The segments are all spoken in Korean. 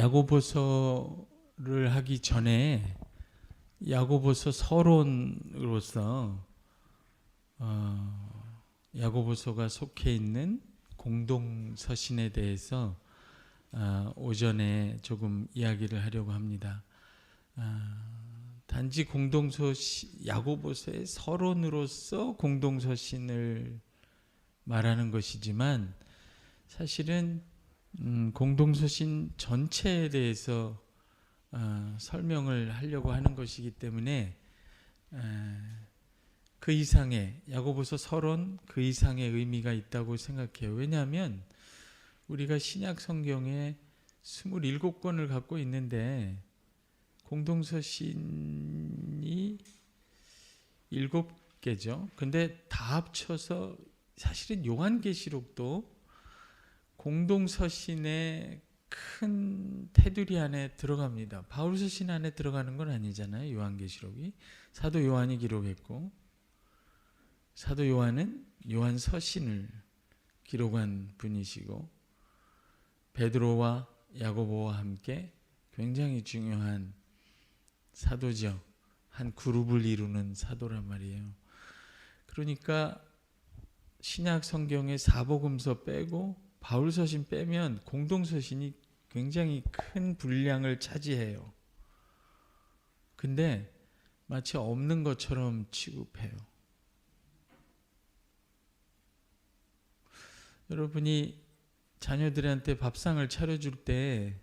야고보서를 하기 전에 야고보서 서론으로서 야고보서가 속해 있는 공동서신에 대해서 오전에 조금 이야기를 하려고 합니다. 단지 야고보서의 서론으로서 공동서신을 말하는 것이지만 사실은 공동서신 전체에 대해서 설명을 하려고 하는 것이기 때문에 그 이상의 야고보서 서론 그 이상의 의미가 있다고 생각해요. 왜냐하면 우리가 신약 성경에 27권을 갖고 있는데 공동서신이 7개죠. 근데 다 합쳐서 사실은 요한계시록도 공동서신의 큰 테두리 안에 들어갑니다. 바울서신 안에 들어가는 건 아니잖아요. 요한계시록이. 사도 요한이 기록했고 사도 요한은 요한서신을 기록한 분이시고 베드로와 야고보와 함께 굉장히 중요한 사도죠. 한 그룹을 이루는 사도란 말이에요. 그러니까 신약 성경의 사복음서 빼고 바울서신 빼면 공동서신이 굉장히 큰 분량을 차지해요. 근데 마치 없는 것처럼 취급해요. 여러분이 자녀들한테 밥상을 차려줄 때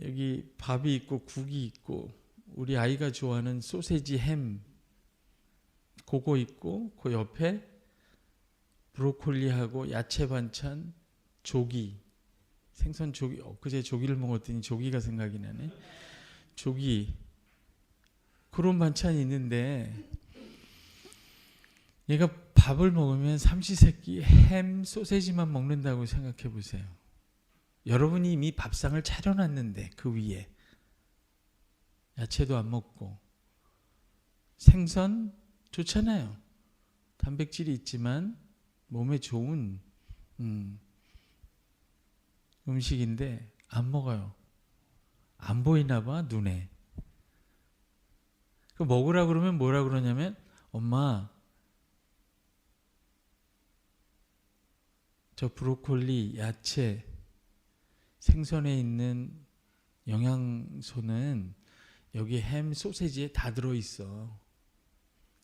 여기 밥이 있고 국이 있고 우리 아이가 좋아하는 소세지 햄 그거 있고 그 옆에 브로콜리하고 야채 반찬 조기 생선 조기 엊그제 조기를 먹었더니 조기가 생각이 나네. 조기 그런 반찬이 있는데 얘가 밥을 먹으면 삼시세끼 햄 소세지만 먹는다고 생각해 보세요. 여러분이 이미 밥상을 차려놨는데 그 위에 야채도 안 먹고 생선 좋잖아요. 단백질이 있지만 몸에 좋은 음식인데 안 먹어요. 안 보이나 봐 눈에. 그 먹으라 그러면 뭐라 그러냐면 엄마 저 브로콜리, 야채, 생선에 있는 영양소는 여기 햄, 소세지에 다 들어있어.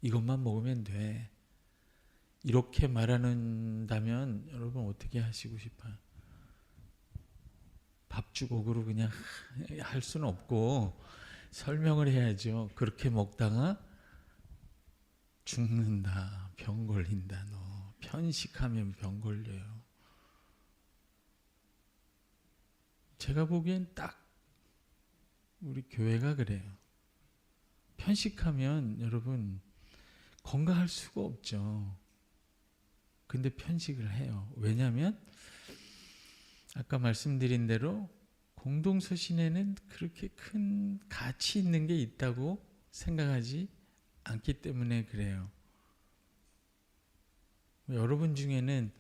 이것만 먹으면 돼. 이렇게 말한다면 여러분 어떻게 하시고 싶어요? 밥주걱으로 그냥 할 수는 없고 설명을 해야죠. 그렇게 먹다가 죽는다. 병 걸린다. 너 편식하면 병 걸려요. 제가 보기엔 딱 우리 교회가 그래요. 편식하면 여러분 건강할 수가 없죠. 근데 편식을 해요. 왜냐하면 아까 말씀드린 대로 공동서신에는 그렇게 큰 가치 있는 게 있다고 생각하지 않기 때문에 그래요. 여러분 중에는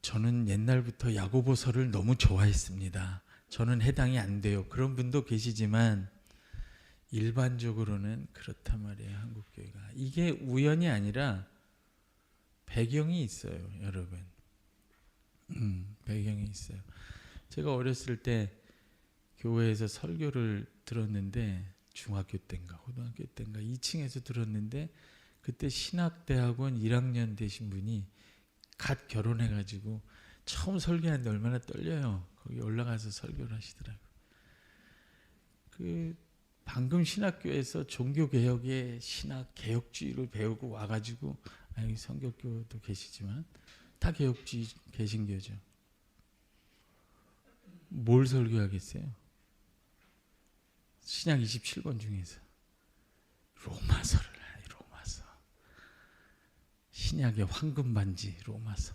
저는 옛날부터 야고보서를 너무 좋아했습니다. 저는 해당이 안 돼요. 그런 분도 계시지만 일반적으로는 그렇단 말이에요. 한국교회가. 이게 우연이 아니라 배경이 있어요. 여러분. 배경이 있어요. 제가 어렸을 때 교회에서 설교를 들었는데 중학교 때인가 고등학교 때인가 2층에서 들었는데 그때 신학대학원 1학년 되신 분이 갓 결혼해가지고 처음 설교하는데 얼마나 떨려요. 거기 올라가서 설교를 하시더라고요. 그 방금 신학교에서 종교개혁의 신학 개혁주의를 배우고 와가지고 여기 성격교도 계시지만 다 개혁주의 개신교죠. 뭘 설교하겠어요? 신약 27권 중에서 로마서를 해요. 로마서. 신약의 황금반지 로마서.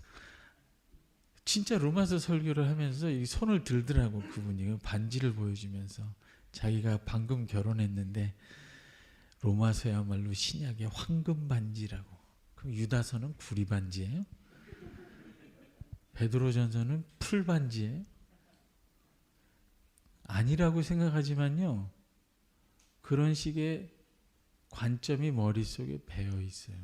진짜 로마서 설교를 하면서 이 손을 들더라고 그분이. 반지를 보여주면서 자기가 방금 결혼했는데 로마서야말로 신약의 황금반지라고. 그럼 유다서는 구리반지예요? 베드로전서는 풀반지에 아니라고 생각하지만요, 그런 식의 관점이 머릿속에 배어 있어요.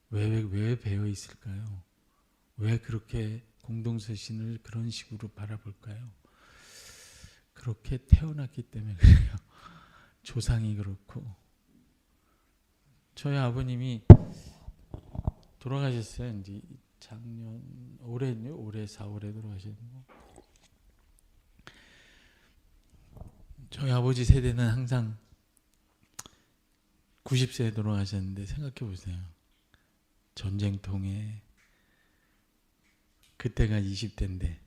왜 배어 있을까요? 왜 그렇게 공동서신을 그런 식으로 바라볼까요? 그렇게 태어났기 때문에 그래요. 조상이 그렇고. 저희 아버님이 돌아가셨어요. 이제 작년 올해 4월에 돌아가셨고, 저희 아버지 세대는 항상 90세에 돌아가셨는데, 생각해 보세요. 전쟁통에 그때가 20대인데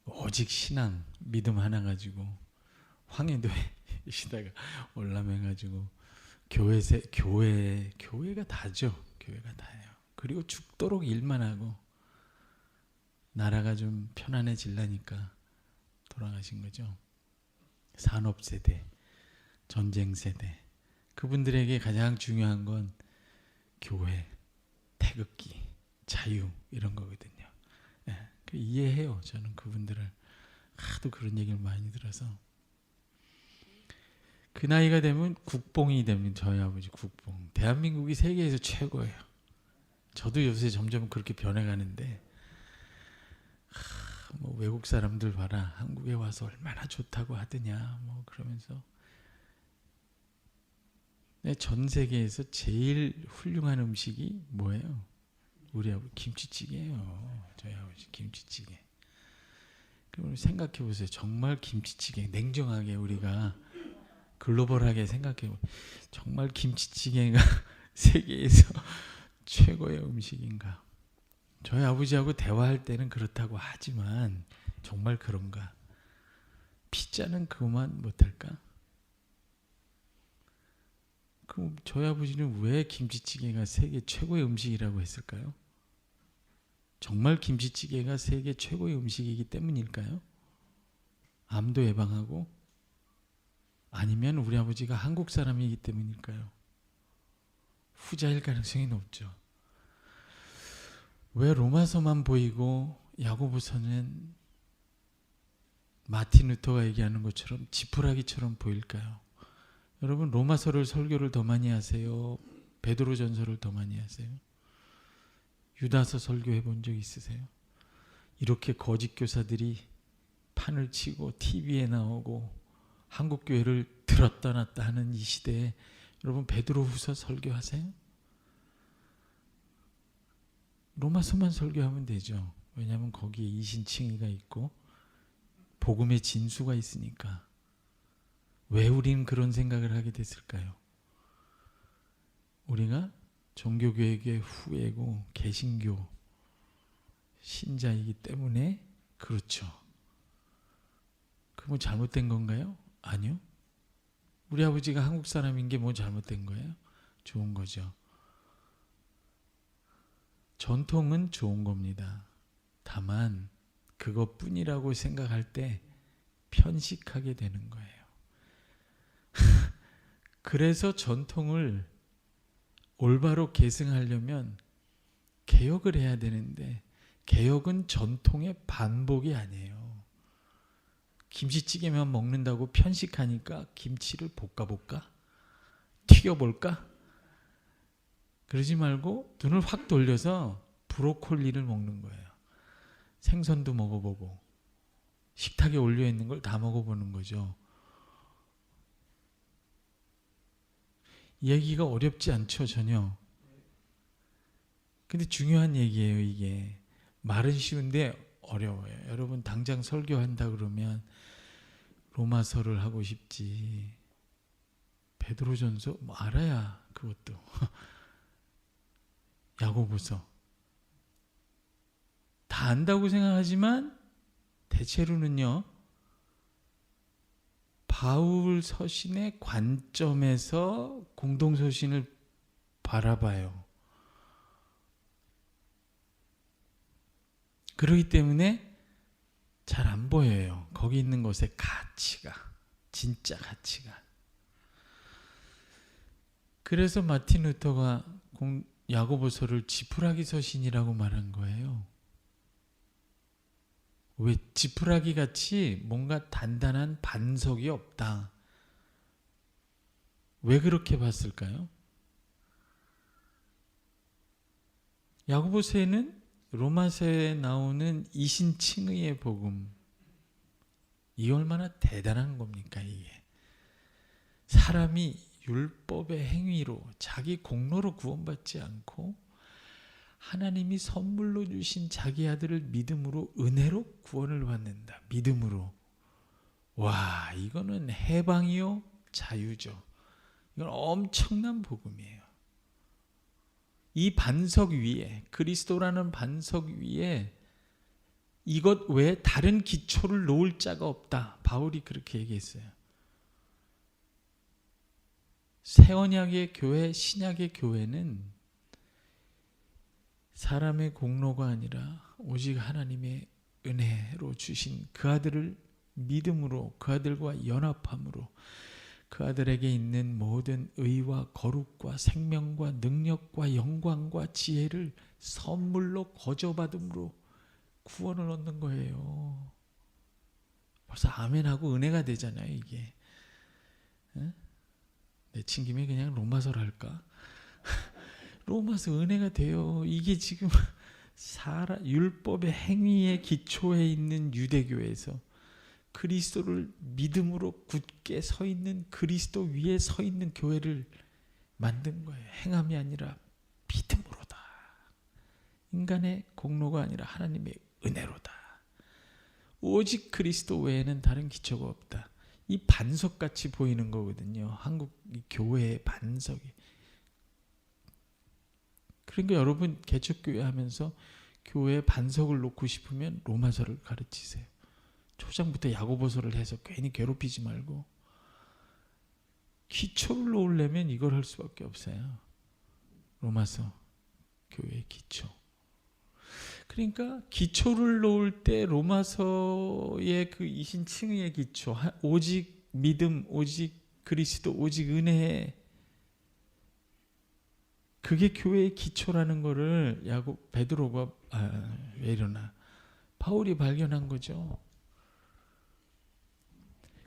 오직 신앙, 믿음 하나 가지고 황해도에 시다가 올라매가지고 교회가 다죠. 교회가 다예요. 그리고 죽도록 일만 하고 나라가 좀 편안해지려니까 돌아가신 거죠. 산업세대, 전쟁세대. 그분들에게 가장 중요한 건 교회, 태극기, 자유 이런 거거든요. 예, 이해해요. 저는 그분들을 하도 그런 얘기를 많이 들어서. 그 나이가 되면 국뽕이 되면 저희 아버지 국뽕. 대한민국이 세계에서 최고예요. 저도 요새 점점 그렇게 변해가는데, 뭐 외국 사람들 봐라, 한국에 와서 얼마나 좋다고 하더냐, 뭐 그러면서. 전 세계에서 제일 훌륭한 음식이 뭐예요? 우리 아버지 김치찌개예요. 저희 아버지 김치찌개. 그럼 생각해 보세요. 정말 김치찌개, 냉정하게 우리가 글로벌하게 생각해 보세요. 정말 김치찌개가 세계에서 최고의 음식인가? 저희 아버지하고 대화할 때는 그렇다고 하지만 정말 그런가? 피자는 그만 못할까? 그럼 저희 아버지는 왜 김치찌개가 세계 최고의 음식이라고 했을까요? 정말 김치찌개가 세계 최고의 음식이기 때문일까요? 암도 예방하고? 아니면 우리 아버지가 한국 사람이기 때문일까요? 후자일 가능성이 높죠. 왜 로마서만 보이고 야고보서는 마틴 루터가 얘기하는 것처럼 지푸라기처럼 보일까요? 여러분, 로마서를 설교를 더 많이 하세요? 베드로전서를 더 많이 하세요? 유다서 설교해 본 적 있으세요? 이렇게 거짓 교사들이 판을 치고 TV에 나오고 한국 교회를 들었다 놨다 하는 이 시대에 여러분, 베드로후서 설교하세요? 로마서만 설교하면 되죠. 왜냐하면 거기에 이신칭의가 있고 복음의 진수가 있으니까. 왜 우리는 그런 생각을 하게 됐을까요? 우리가 종교개혁의 후예고 개신교 신자이기 때문에 그렇죠. 그럼 잘못된 건가요? 아니요. 우리 아버지가 한국 사람인 게 뭐 잘못된 거예요? 좋은 거죠. 전통은 좋은 겁니다. 다만 그것뿐이라고 생각할 때 편식하게 되는 거예요. 그래서 전통을 올바로 계승하려면 개혁을 해야 되는데, 개혁은 전통의 반복이 아니에요. 김치찌개만 먹는다고 편식하니까 김치를 볶아볼까? 튀겨볼까? 그러지 말고 눈을 확 돌려서 브로콜리를 먹는 거예요. 생선도 먹어보고 식탁에 올려있는 걸 다 먹어보는 거죠. 얘기가 어렵지 않죠, 전혀. 근데 중요한 얘기예요, 이게. 말은 쉬운데 어려워요. 여러분, 당장 설교한다 그러면 로마서를 하고 싶지, 베드로전서 뭐 알아야 그것도 야고보서 다 안다고 생각하지만 대체로는요, 바울 서신의 관점에서 공동서신을 바라봐요. 그렇기 때문에 잘 안 보여요. 거기 있는 것의 가치가, 진짜 가치가. 그래서 마틴 루터가 야고보서를 지푸라기 서신이라고 말한 거예요. 왜? 지푸라기 같이 뭔가 단단한 반석이 없다. 왜 그렇게 봤을까요? 야고보서에는 로마서에 나오는 이신칭의의 복음, 이 얼마나 대단한 겁니까 이게. 사람이 율법의 행위로 자기 공로로 구원받지 않고 하나님이 선물로 주신 자기 아들을 믿음으로 은혜로 구원을 받는다. 믿음으로. 와, 이거는 해방이요 자유죠. 이건 엄청난 복음이에요. 이 반석 위에, 그리스도라는 반석 위에 이것 외에 다른 기초를 놓을 자가 없다. 바울이 그렇게 얘기했어요. 새언약의 교회, 신약의 교회는 사람의 공로가 아니라 오직 하나님의 은혜로 주신 그 아들을 믿음으로, 그 아들과 연합함으로 그 아들에게 있는 모든 의와 거룩과 생명과 능력과 영광과 지혜를 선물로 거저받음으로 구원을 얻는 거예요. 벌써 아멘하고 은혜가 되잖아요 이게. 내친 김에 그냥 로마서를 할까? 로마서 은혜가 돼요. 이게 지금 율법의 행위의 기초에 있는 유대교에서 그리스도를 믿음으로 굳게 서 있는, 그리스도 위에 서 있는 교회를 만든 거예요. 행함이 아니라 믿음으로다. 인간의 공로가 아니라 하나님의 은혜로다. 오직 그리스도 외에는 다른 기초가 없다. 이 반석같이 보이는 거거든요. 한국 교회의 반석이. 그러니까 여러분 개척교회 하면서 교회에 반석을 놓고 싶으면 로마서를 가르치세요. 초장부터 야고보서를 해서 괜히 괴롭히지 말고 기초를 놓으려면 이걸 할 수밖에 없어요. 로마서 교회의 기초. 그러니까 기초를 놓을 때 로마서의 그 이신칭의의 기초, 오직 믿음, 오직 그리스도, 오직 은혜, 그게 교회의 기초라는 거를 베드로가 왜 이러나 바울이 발견한 거죠.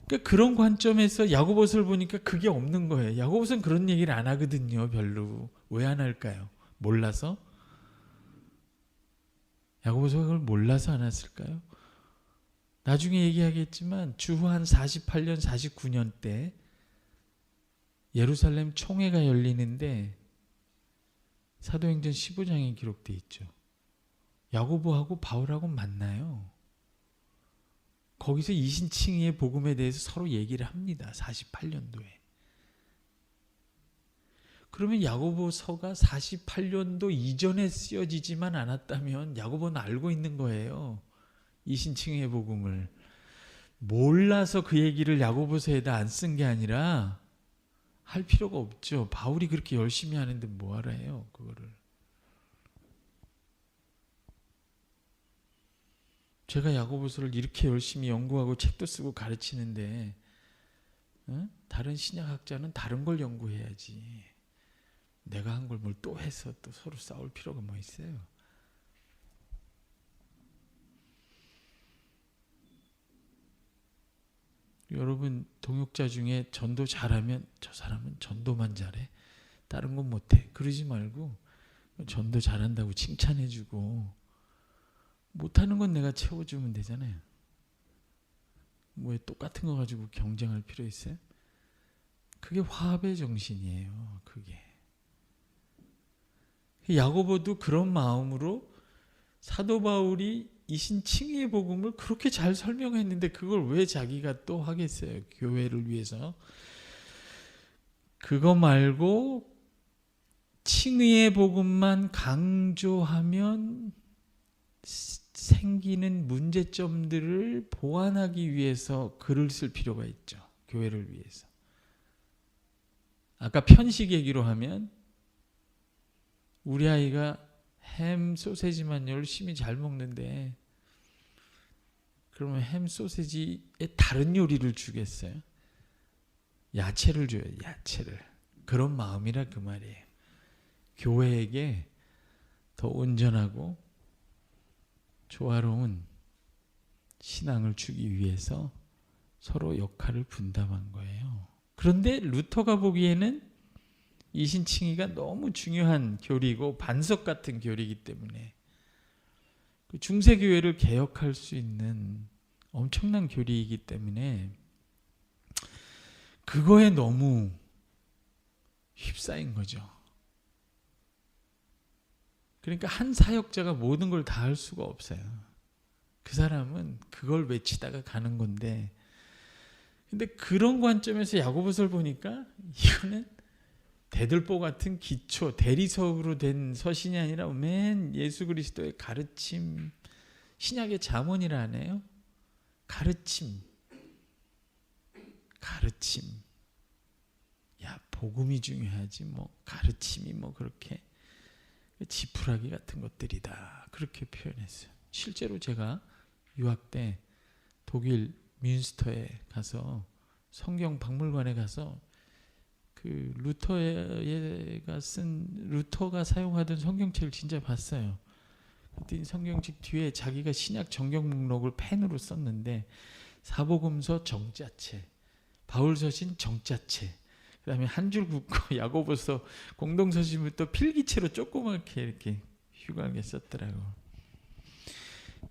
그러니까 그런 관점에서 야고보서를 보니까 그게 없는 거예요. 야고보서는 그런 얘기를 안 하거든요. 별로. 왜 안 할까요? 몰라서? 야고보서가 그걸 몰라서 안 했을까요? 나중에 얘기하겠지만 주후 한 48년, 49년 때 예루살렘 총회가 열리는데 사도행전 15장에 기록되어 있죠. 야고보하고 바울하고 만나요. 거기서 이신칭의의 복음에 대해서 서로 얘기를 합니다. 48년도에. 그러면 야고보서가 48년도 이전에 쓰여지지만 않았다면 야고보는 알고 있는 거예요. 이신칭의의 복음을. 몰라서 그 얘기를 야고보서에다 안 쓴 게 아니라 할 필요가 없죠. 바울이 그렇게 열심히 하는데 뭐하러 해요, 그거를. 제가 야고보서를 이렇게 열심히 연구하고 책도 쓰고 가르치는데 다른 신약학자는 다른 걸 연구해야지. 내가 한 걸 뭘 또 해서 또 서로 싸울 필요가 뭐 있어요. 여러분 동역자 중에 전도 잘하면 저 사람은 전도만 잘해. 다른 건 못해. 그러지 말고 전도 잘한다고 칭찬해주고 못하는 건 내가 채워주면 되잖아요. 왜 똑같은 거 가지고 경쟁할 필요 있어요? 그게 화합의 정신이에요. 그게. 야고보도 그런 마음으로 사도 바울이 이신칭의의 복음을 그렇게 잘 설명했는데 그걸 왜 자기가 또 하겠어요? 교회를 위해서. 그거 말고 칭의의 복음만 강조하면 생기는 문제점들을 보완하기 위해서 글을 쓸 필요가 있죠. 교회를 위해서. 아까 편식 얘기로 하면 우리 아이가 햄 소세지만 열심히 잘 먹는데 그러면 햄 소세지에 다른 요리를 주겠어요? 야채를 줘요. 야채를. 그런 마음이라 그 말이에요. 교회에게 더 온전하고 조화로운 신앙을 주기 위해서 서로 역할을 분담한 거예요. 그런데 루터가 보기에는 이신칭의가 너무 중요한 교리고 반석 같은 교리이기 때문에 그 중세교회를 개혁할 수 있는 엄청난 교리이기 때문에 그거에 너무 휩싸인 거죠. 그러니까 한 사역자가 모든 걸 다 할 수가 없어요. 그 사람은 그걸 외치다가 가는 건데, 근데 그런 관점에서 야고보서를 보니까 이거는 대들보 같은 기초, 대리석으로 된 서신이 아니라 맨 예수 그리스도의 가르침, 신약의 잠언이라 하네요. 가르침. 야, 복음이 중요하지 뭐 가르침이 뭐 그렇게 지푸라기 같은 것들이다. 그렇게 표현했어요. 실제로 제가 유학 때 독일 뮌스터에 가서 성경 박물관에 가서 그 루터가 사용하던 성경책을 진짜 봤어요. 그때 성경책 뒤에 자기가 신약 정경 목록을 펜으로 썼는데 사복음서 정자체, 바울서신 정자체, 그다음에 한 줄 긋고 야고보서 공동서신부터 필기체로 조그맣게 이렇게 휘갈게 썼더라고.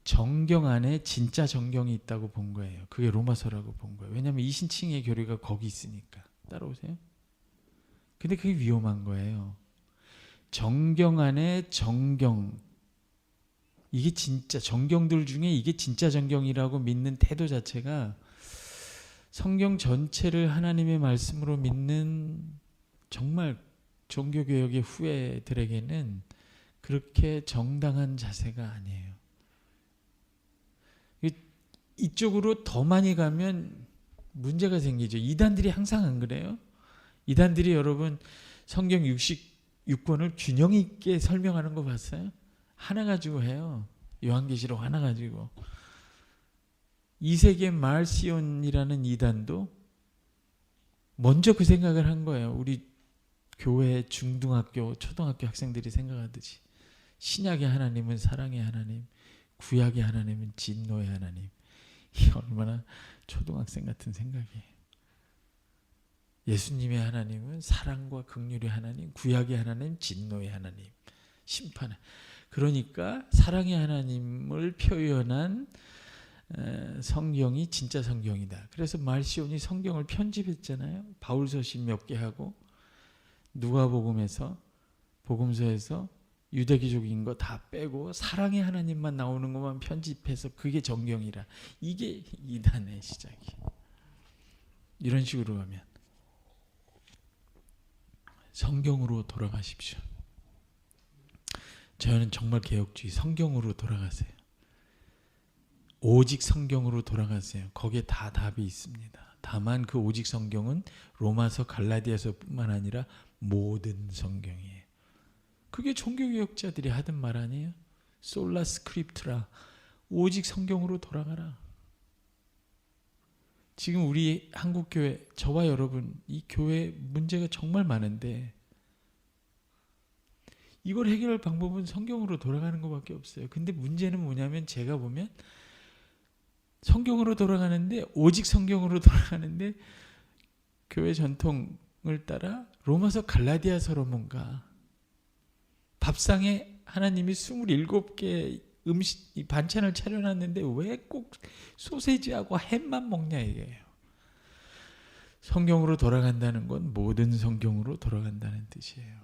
정경 안에 진짜 정경이 있다고 본 거예요. 그게 로마서라고 본 거예요. 왜냐하면 이신칭의 교리가 거기 있으니까. 따라오세요. 근데 그게 위험한 거예요. 정경 안에 정경, 이게 진짜 정경들 중에 이게 진짜 정경이라고 믿는 태도 자체가 성경 전체를 하나님의 말씀으로 믿는 정말 종교개혁의 후예들에게는 그렇게 정당한 자세가 아니에요. 이쪽으로 더 많이 가면 문제가 생기죠. 이단들이 항상 안 그래요? 이단들이 여러분 성경 66권을 균형 있게 설명하는 거 봤어요? 하나 가지고 해요. 요한계시록 하나 가지고. 이세계 말시온이라는 이단도 먼저 그 생각을 한 거예요. 우리 교회 중등학교, 초등학교 학생들이 생각하듯이. 신약의 하나님은 사랑의 하나님, 구약의 하나님은 진노의 하나님. 이게 얼마나 초등학생 같은 생각이에요. 예수님의 하나님은 사랑과 긍휼의 하나님, 구약의 하나님, 진노의 하나님, 심판의. 그러니까 사랑의 하나님을 표현한 성경이 진짜 성경이다. 그래서 말시온이 성경을 편집했잖아요. 바울서신 몇 개 하고 누가복음에서 복음서에서 유대기족인 거 다 빼고 사랑의 하나님만 나오는 것만 편집해서 그게 정경이라. 이게 이단의 시작이. 이런 식으로 가면 성경으로 돌아가십시오. 저는 정말 개혁주의, 성경으로 돌아가세요. 오직 성경으로 돌아가세요. 거기에 다 답이 있습니다. 다만 그 오직 성경은 로마서 갈라디아서뿐만 아니라 모든 성경이에요. 그게 종교개혁자들이 하던 말 아니에요? 솔라 스크립트라, 오직 성경으로 돌아가라. 지금 우리 한국교회, 저와 여러분 이 교회 문제가 정말 많은데 이걸 해결할 방법은 성경으로 돌아가는 것밖에 없어요. 근데 문제는 뭐냐면 제가 보면 성경으로 돌아가는데, 오직 성경으로 돌아가는데 교회 전통을 따라 로마서 갈라디아서로 뭔가 밥상에 하나님이 27개 음식 반찬을 차려놨는데 왜 꼭 소세지하고 햄만 먹냐 이게요. 성경으로 돌아간다는 건 모든 성경으로 돌아간다는 뜻이에요.